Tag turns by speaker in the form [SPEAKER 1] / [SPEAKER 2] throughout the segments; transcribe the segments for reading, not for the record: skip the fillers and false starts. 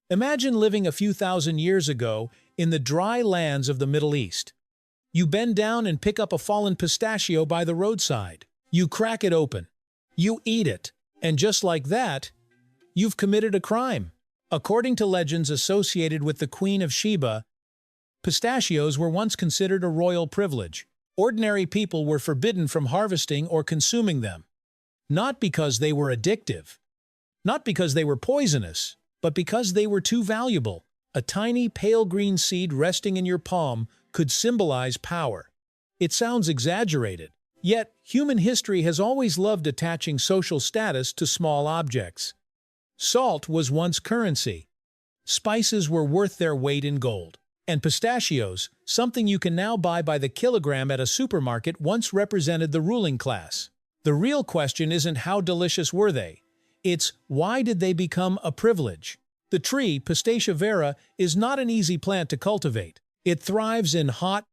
[SPEAKER 1] Imagine living a few thousand years ago in the dry lands of the Middle East. You bend down and pick up a fallen pistachio by the roadside. You crack it open. You eat it. And just like that, you've committed a crime. According to legends associated with the Queen of Sheba, pistachios were once considered a royal privilege. Ordinary people were forbidden from harvesting or consuming them. Not because they were addictive, not because they were poisonous, but because they were too valuable. A tiny pale green seed resting in your palm could symbolize power. It sounds exaggerated, yet human history has always loved attaching social status to small objects. Salt was once currency. Spices were worth their weight in gold. And pistachios, something you can now buy by the kilogram at a supermarket, once represented the ruling class. The real question isn't how delicious were they, it's why did they become a privilege? The tree, Pistacia vera, is not an easy plant to cultivate. It thrives in hot,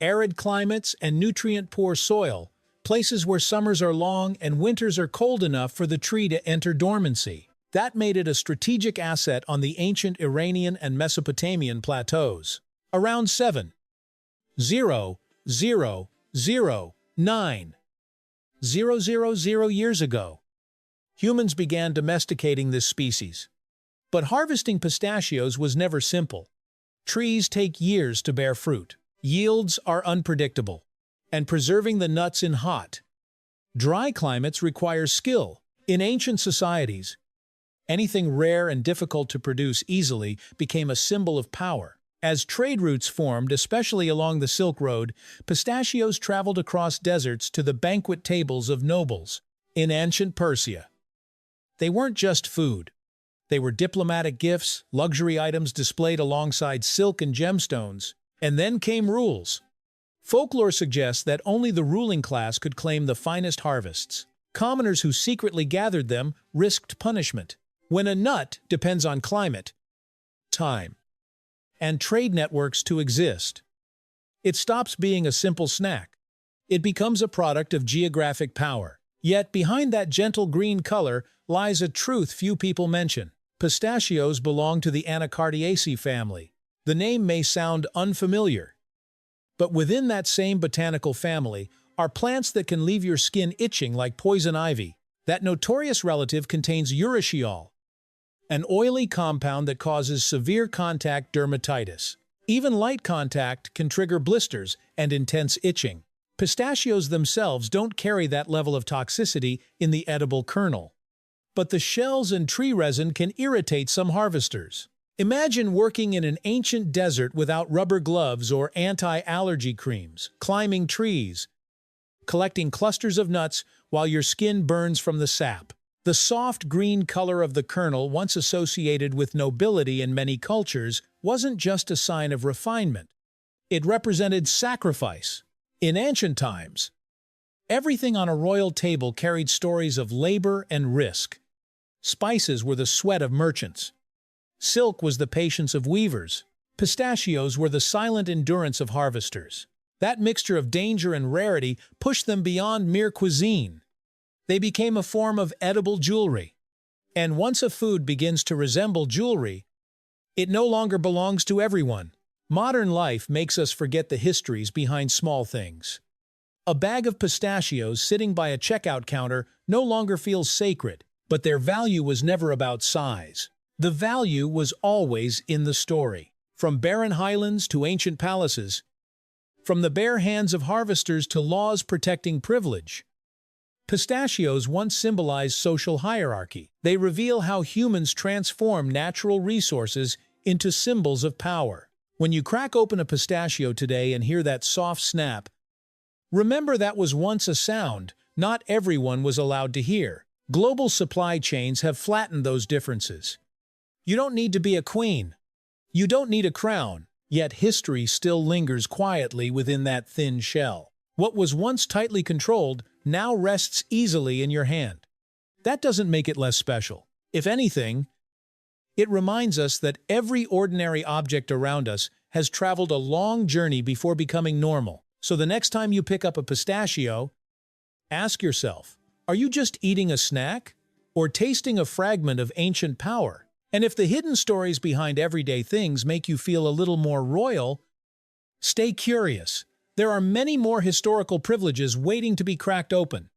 [SPEAKER 1] arid climates and nutrient-poor soil, places where summers are long and winters are cold enough for the tree to enter dormancy. That made it a strategic asset on the ancient Iranian and Mesopotamian plateaus. Around 7,000,000 years ago, humans began domesticating this species. But harvesting pistachios was never simple. Trees take years to bear fruit. Yields are unpredictable. And preserving the nuts in hot, dry climates requires skill. In ancient societies, anything rare and difficult to produce easily became a symbol of power. As trade routes formed, especially along the Silk Road, pistachios traveled across deserts to the banquet tables of nobles. In ancient Persia, they weren't just food. They were diplomatic gifts, luxury items displayed alongside silk and gemstones. And then came rules. Folklore suggests that only the ruling class could claim the finest harvests. Commoners who secretly gathered them risked punishment. When a nut depends on climate, time, and trade networks to exist, it stops being a simple snack. It becomes a product of geographic power. Yet behind that gentle green color lies a truth few people mention. Pistachios belong to the Anacardiaceae family. The name may sound unfamiliar, but within that same botanical family are plants that can leave your skin itching like poison ivy. That notorious relative contains urushiol, an oily compound that causes severe contact dermatitis. Even light contact can trigger blisters and intense itching. Pistachios themselves don't carry that level of toxicity in the edible kernel. But the shells and tree resin can irritate some harvesters. Imagine working in an ancient desert without rubber gloves or anti-allergy creams, climbing trees, collecting clusters of nuts while your skin burns from the sap. The soft green color of the kernel, once associated with nobility in many cultures, wasn't just a sign of refinement. It represented sacrifice. In ancient times, everything on a royal table carried stories of labor and risk. Spices were the sweat of merchants. Silk was the patience of weavers. Pistachios were the silent endurance of harvesters. That mixture of danger and rarity pushed them beyond mere cuisine. They became a form of edible jewelry. And once a food begins to resemble jewelry, it no longer belongs to everyone. Modern life makes us forget the histories behind small things. A bag of pistachios sitting by a checkout counter no longer feels sacred, but their value was never about size. The value was always in the story. From barren highlands to ancient palaces, from the bare hands of harvesters to laws protecting privilege, pistachios once symbolized social hierarchy. They reveal how humans transform natural resources into symbols of power. When you crack open a pistachio today and hear that soft snap, remember that was once a sound not everyone was allowed to hear. Global supply chains have flattened those differences. You don't need to be a queen. You don't need a crown. Yet history still lingers quietly within that thin shell. What was once tightly controlled now rests easily in your hand. That doesn't make it less special. If anything, it reminds us that every ordinary object around us has traveled a long journey before becoming normal. So the next time you pick up a pistachio, ask yourself, are you just eating a snack or tasting a fragment of ancient power? And if the hidden stories behind everyday things make you feel a little more royal, stay curious. There are many more historical privileges waiting to be cracked open.